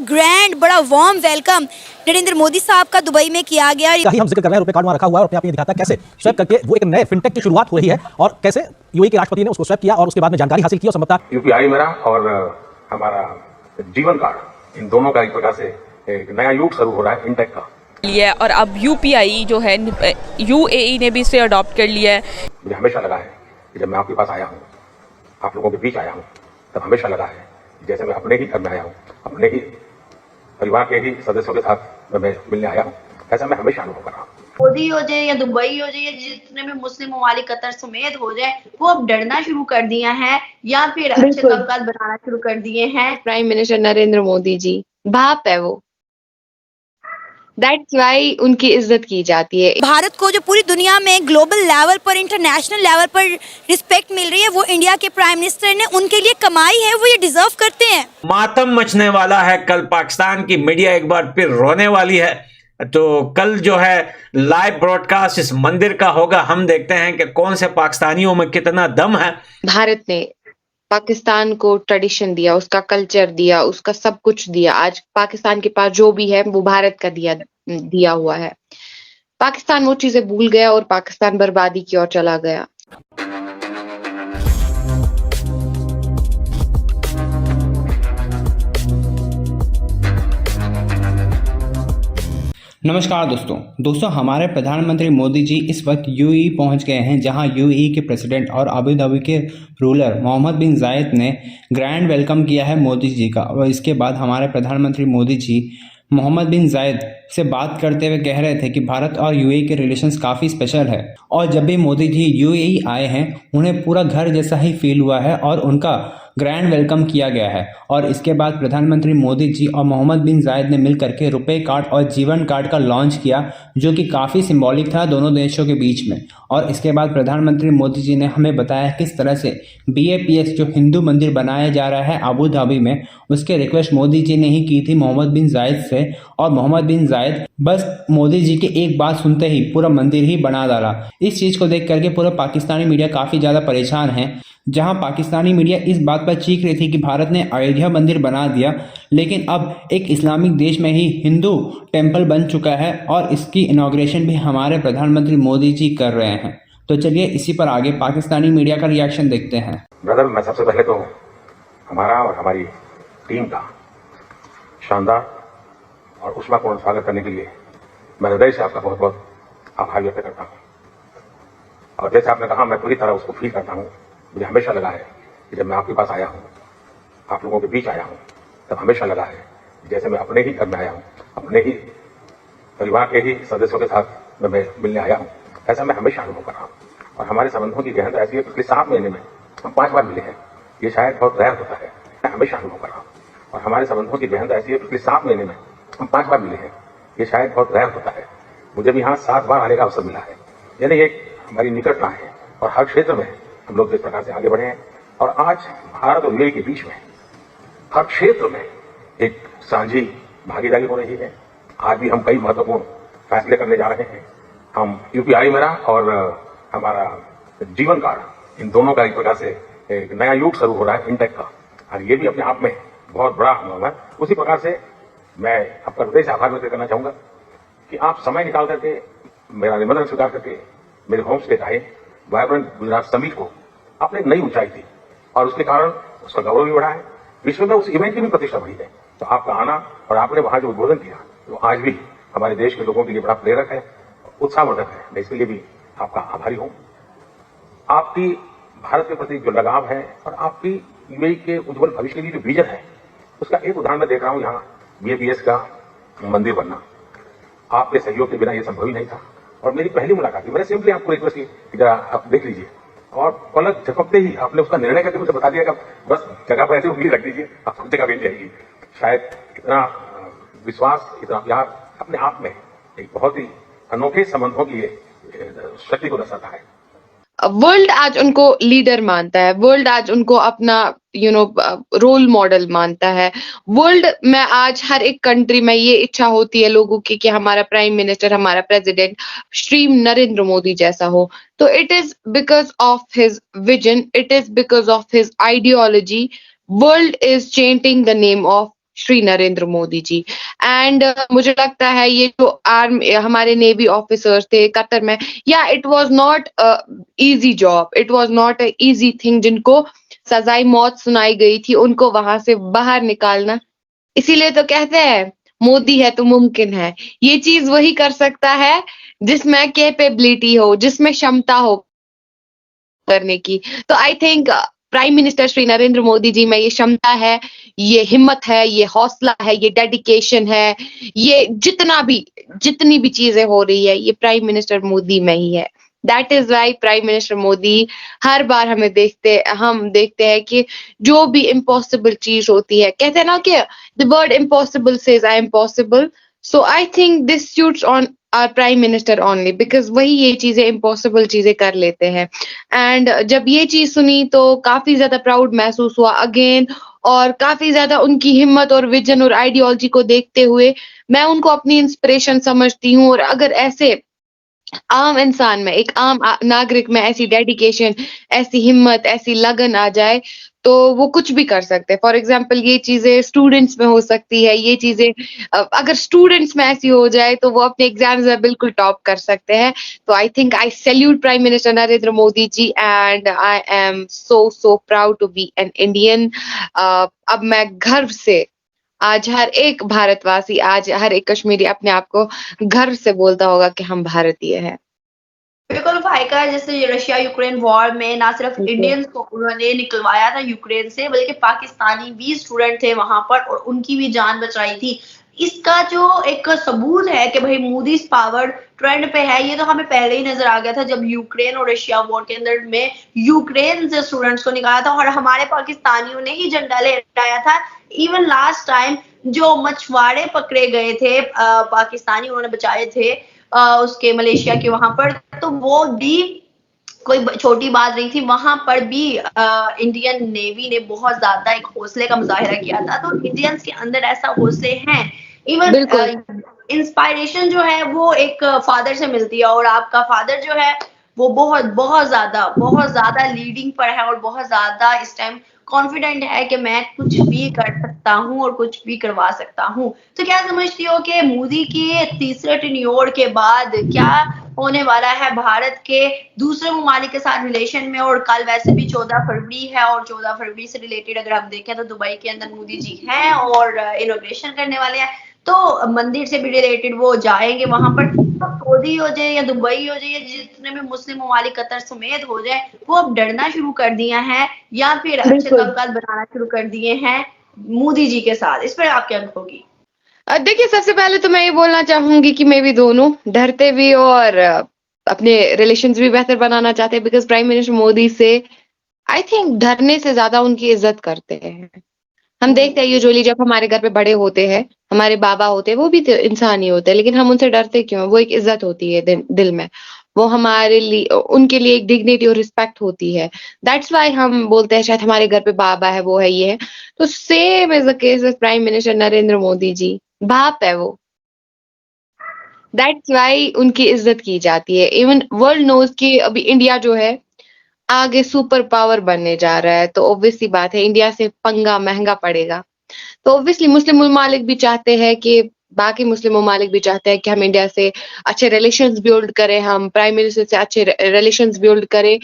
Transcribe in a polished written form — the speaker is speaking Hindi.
ग्रैंड, बड़ा वार्म वेलकम नरेंद्र मोदी साहब का दुबई में किया गया। हम जिक्र कर रहे हैं, रुपए कार्ड वहां रखा हुआ है और अपने आप ये दिखाता है कैसे स्वैप करके वो एक नए फिनटेक की शुरुआत हो रही है और कैसे यूएई के राष्ट्रपति ने उसको स्वैप किया और उसके बाद में जानकारी हासिल की और संभवतः यूपीआई मेरा और हमारा जीवन कार्ड, इन दोनों का एक प्रकार से एक नया युग शुरू हो रहा है फिनटेक का लिया है। और अब यूपीआई जो है यूएई ने भी इसे अडॉप्ट कर लिया है। मुझे हमेशा लगा है कि जब मैं आपके पास आया हूँ, आप लोगों के बीच आया हूँ, तब हमेशा लगा है जैसे मैं अपने ही घर में आया हूँ, अपने ही परिवार के ही सदस्यों के साथ मैं मिलने आया हूँ। ऐसा मैं हमेशा अनुभव कर रहा हूँ। मोदी हो जाए या दुबई हो जाए या जितने भी मुस्लिम ममालिक कतर समेत हो जाए, वो अब डरना शुरू कर दिया है या फिर अच्छे ताल्लुकात बनाना शुरू कर दिए हैं। प्राइम मिनिस्टर नरेंद्र मोदी जी बाप है वो, दैट्स वाई उनकी इज्जत की जाती है। भारत को जो पूरी दुनिया में ग्लोबल लेवल पर, इंटरनेशनल लेवल पर रिस्पेक्ट मिल रही है, वो इंडिया के प्राइम मिनिस्टर ने उनके लिए कमाई है, वो ये डिजर्व करते हैं। मातम मचने वाला है। कल पाकिस्तान की मीडिया एक बार फिर रोने वाली है। तो कल जो है लाइव ब्रॉडकास्ट इस मंदिर का होगा। हम देखते हैं कि कौन से पाकिस्तानियों में कितना दम है। भारत ने पाकिस्तान को ट्रेडिशन दिया, उसका कल्चर दिया, उसका सब कुछ दिया। आज पाकिस्तान के पास जो भी है वो भारत का दिया हुआ है। पाकिस्तान वो चीजें भूल गया और पाकिस्तान बर्बादी की ओर चला गया। नमस्कार दोस्तों हमारे प्रधानमंत्री मोदी जी इस वक्त यूएई पहुंच गए हैं, जहां यूएई के प्रेसिडेंट और अबू धाबी के रूलर मोहम्मद बिन जायद ने ग्रैंड वेलकम किया है मोदी जी का। और इसके बाद हमारे प्रधानमंत्री मोदी जी मोहम्मद बिन जायद से बात करते हुए कह रहे थे कि भारत और यूएई के रिलेशंस काफ़ी स्पेशल है और जब भी मोदी जी यूएई आए हैं उन्हें पूरा घर जैसा ही फील हुआ है और उनका ग्रैंड वेलकम किया गया है। और इसके बाद प्रधानमंत्री मोदी जी और मोहम्मद बिन जायद ने मिलकर के रुपए कार्ड और जीवन कार्ड का लॉन्च किया, जो कि काफ़ी सिंबॉलिक था दोनों देशों के बीच में। और इसके बाद प्रधानमंत्री मोदी जी ने हमें बताया किस तरह से BAPS जो हिंदू मंदिर बनाया जा रहा है अबू धाबी में, उसके रिक्वेस्ट मोदी जी ने ही की थी मोहम्मद बिन जायद से। और मोहम्मद बिन जायद बस मोदी जी की एक बात सुनते ही पूरा मंदिर ही बना डाला। इस चीज़ को देख करके पूरा पाकिस्तानी मीडिया काफ़ी ज़्यादा परेशान है, जहां पाकिस्तानी मीडिया इस बात पर चीख रही थी कि भारत ने अयोध्या मंदिर बना दिया, लेकिन अब एक इस्लामिक देश में ही हिंदू टेंपल बन चुका है और इसकी इनॉग्रेशन भी हमारे प्रधानमंत्री मोदी जी कर रहे हैं। तो चलिए इसी पर आगे पाकिस्तानी मीडिया का रिएक्शन देखते हैं। ब्रदर, मैं सबसे पहले तो हमारा और हमारी टीम का शानदार और ऊष्मापूर्ण स्वागत करने के लिए मैं हृदय से आपका बहुत बहुत आभार व्यक्त करता हूँ। और जैसे आपने कहा, मैं पूरी तरह उसको फील करता हूँ। मुझे हमेशा लगा है कि जब मैं आपके पास आया हूँ, आप लोगों के बीच आया हूँ, तब हमेशा लगा है जैसे मैं अपने ही घर में आया हूँ, अपने ही परिवार के ही सदस्यों के साथ मैं मिलने आया हूँ। ऐसा मैं हमेशा अनुभव कर रहा हूँ। और हमारे संबंधों की गहनता ऐसी है, पिछले 7 महीने में हम 5 बार मिले हैं। ये शायद बहुत रेयर होता है, मैं हमेशा अनुभव कर रहा हूँ। और हमारे संबंधों की गहनता ऐसी है, पिछले 7 महीने में हम 5 बार मिले हैं। ये शायद बहुत रेयर होता है। मुझे भी यहाँ 7 बार आने का अवसर मिला है। यानी एक हमारी निकटता है और हर क्षेत्र में हम लोग जिस प्रकार से आगे बढ़े हैं। और आज भारत और यूएई के बीच में हर क्षेत्र में एक साझी भागीदारी हो रही है। आज भी हम कई महत्वपूर्ण फैसले करने जा रहे हैं। हम यूपीआई मेरा और हमारा जीवन कार्ड, इन दोनों का एक प्रकार से एक नया युग शुरू हो रहा है फिनटेक का। और ये भी अपने आप में बहुत बड़ा अनुभव है। उसी प्रकार से मैं आपका हृदय से आभार व्यक्त करना चाहूंगा कि आप समय निकाल करके मेरा निमंत्रण स्वीकार करके मेरे होम स्टेट आए। वाइब्रेंट गुजरात समिट को आपने एक नई ऊंचाई दी और उसके कारण उसका गौरव भी बढ़ा है। विश्व में उस इवेंट की भी प्रतिष्ठा बढ़ी है। तो आपका आना और आपने वहां जो उद्बोधन किया, वो आज भी हमारे देश के लोगों के लिए बड़ा प्रेरक है, उत्साहवर्धक है। मैं इसके लिए भी आपका आभारी हूं। आपकी भारत के प्रति जो लगाव है और आपकी यूएई के उज्जवल भविष्य के लिए जो विजन है, उसका एक उदाहरण मैं देख रहा हूं। यहाँ BAPS का मंदिर बनना आपके सहयोग के बिना यह संभव ही नहीं था। और मेरी पहली मुलाकात थी। मैंने सिंपली आपको रिक्वेस्ट की कि जरा आप देख लीजिए, और पलक झपकते ही आपने उसका निर्णय करके मुझे बता दिया कि बस जगह पर ऐसे उंगली रख दीजिए, आपको जगह मिल जाएगी। शायद इतना विश्वास, इतना प्यार अपने आप में एक बहुत ही अनोखे संबंधों की शक्ति को दर्शाता है। वर्ल्ड आज उनको लीडर मानता है, वर्ल्ड आज उनको अपना रोल मॉडल मानता है। वर्ल्ड में आज हर एक कंट्री में ये इच्छा होती है लोगों की कि हमारा प्राइम मिनिस्टर, हमारा प्रेसिडेंट श्री नरेंद्र मोदी जैसा हो। तो it is because of his vision, it is because of his ideology. World is chanting the name of Shri Narendra Modi ji. And मुझे लगता है ये जो हमारे नेवी ऑफिसर्स थे कतर में, या it was not easy job, it was not a easy thing, जिनको सजाई मौत सुनाई गई थी उनको वहां से बाहर निकालना। इसीलिए तो कहते हैं मोदी है तो मुमकिन है। ये चीज वही कर सकता है जिसमें कैपेबिलिटी हो, जिसमें क्षमता हो करने की। तो I think prime minister Shri Narendra Modi ji में ये क्षमता है, ये हिम्मत है, ये हौसला है, ये डेडिकेशन है, ये जितनी भी चीजें हो रही है ये प्राइम मिनिस्टर मोदी में ही है। That is why prime minister Modi हर बार हम देखते हैं कि जो भी इम्पॉसिबल चीज होती है, कहते हैं ना कि the word impossible says I am possible. So I think this suits on our prime minister only, because वही ये चीजें इम्पॉसिबल चीजें कर लेते हैं। एंड जब ये चीज सुनी तो काफी ज्यादा प्राउड महसूस हुआ अगेन, और काफी ज्यादा उनकी हिम्मत और विजन और आइडियोलॉजी को देखते हुए मैं उनको अपनी इंस्पिरेशन समझती हूँ। और अगर ऐसे आम इंसान में, एक आम नागरिक में ऐसी डेडिकेशन, ऐसी हिम्मत, ऐसी लगन आ जाए तो वो कुछ भी कर सकते हैं। फॉर एग्जाम्पल ये चीजें स्टूडेंट्स में हो सकती है, ये चीजें अगर स्टूडेंट्स में ऐसी हो जाए तो वो अपने एग्जाम्स में बिल्कुल टॉप कर सकते हैं। तो I think I salute prime minister Narendra Modi ji and I am so proud to be an Indian. अब मैं गर्व से आज हर एक भारतवासी, आज हर एक कश्मीरी अपने आप को गर्व से बोलता होगा कि हम भारतीय हैं। बिल्कुल भाईका, जैसे रशिया यूक्रेन वॉर में ना सिर्फ इंडियंस को उन्होंने निकलवाया था यूक्रेन से, बल्कि पाकिस्तानी भी स्टूडेंट थे वहां पर और उनकी भी जान बचाई थी। इसका जो एक सबूत है कि भाई मोदी पावर ट्रेंड पे है, ये तो हमें पहले ही नजर आ गया था जब यूक्रेन और रशिया वॉर के अंदर में यूक्रेन से स्टूडेंट्स को निकाला था और हमारे पाकिस्तानियों ने ही झंडा लहराया था। इवन लास्ट टाइम जो मछुआरे पकड़े गए थे पाकिस्तानी, उन्होंने बचाए थे उसके मलेशिया के वहां पर, तो वो भी कोई छोटी बात नहीं थी। वहां पर भी इंडियन नेवी ने बहुत ज्यादा एक हौसले का मुजाहिरा किया था। तो इंडियंस के अंदर ऐसा हौसले हैं। इवन इंस्पायरेशन जो है वो एक फादर से मिलती है, और आपका फादर जो है वो बहुत ज्यादा लीडिंग पर है और बहुत ज्यादा इस टाइम कॉन्फिडेंट है कि मैं कुछ भी कर सकता हूं और कुछ भी करवा सकता हूं। तो क्या समझती हो कि मोदी के तीसरे टेन्योर के बाद क्या होने वाला है भारत के दूसरे ममालिक के साथ रिलेशन में? और कल वैसे भी 14 फरवरी है और 14 फरवरी से रिलेटेड अगर हम देखें तो दुबई के अंदर मोदी जी हैं और इनॉग्रेशन करने वाले हैं, तो मंदिर से भी रिलेटेड वो जाएंगे वहां पर। सऊदी हो जाए या दुबई हो जाए, जितने भी मुस्लिम ममालिक कतर समेत हो जाए, वो अब डरना शुरू कर दिया है या फिर अच्छे ताल्लुकात बनाना शुरू कर दिए हैं मोदी जी के साथ। इस पर आप क्या कहोगी? देखिए, सबसे पहले तो मैं ये बोलना चाहूंगी कि मैं भी दोनों डरते भी और अपने रिलेशंस भी बेहतर बनाना चाहते हैं, बिकॉज प्राइम मिनिस्टर मोदी से आई थिंक डरने से ज्यादा उनकी इज्जत करते हैं। हम देखते हैं यूजुअली जब हमारे घर पे बड़े होते हैं, हमारे बाबा होते हैं, वो भी इंसान ही होते हैं, लेकिन हम उनसे डरते क्यों? वो एक इज्जत होती है दिल में, वो हमारे लिए, उनके लिए एक डिग्निटी और रिस्पेक्ट होती है। दैट्स वाई हम बोलते हैं शायद हमारे घर पे बाबा है, वो है, ये है। तो same is the case with prime minister Narendra Modi ji, बाप है वो। दैट्स वाई उनकी इज्जत की जाती है। इवन वर्ल्ड नोज कि अभी इंडिया जो है आगे सुपर पावर बनने जा रहा है, तो ऑब्वियसली बात है इंडिया से पंगा महंगा पड़ेगा। तो ऑब्वियसली मुस्लिम ममालिक भी चाहते हैं कि, बाकी मुस्लिम ममालिक भी चाहते हैं कि हम इंडिया से अच्छे रिलेशंस बिल्ड करें, हम प्राइम मिनिस्टर से अच्छे रिलेशंस बिल्ड करें,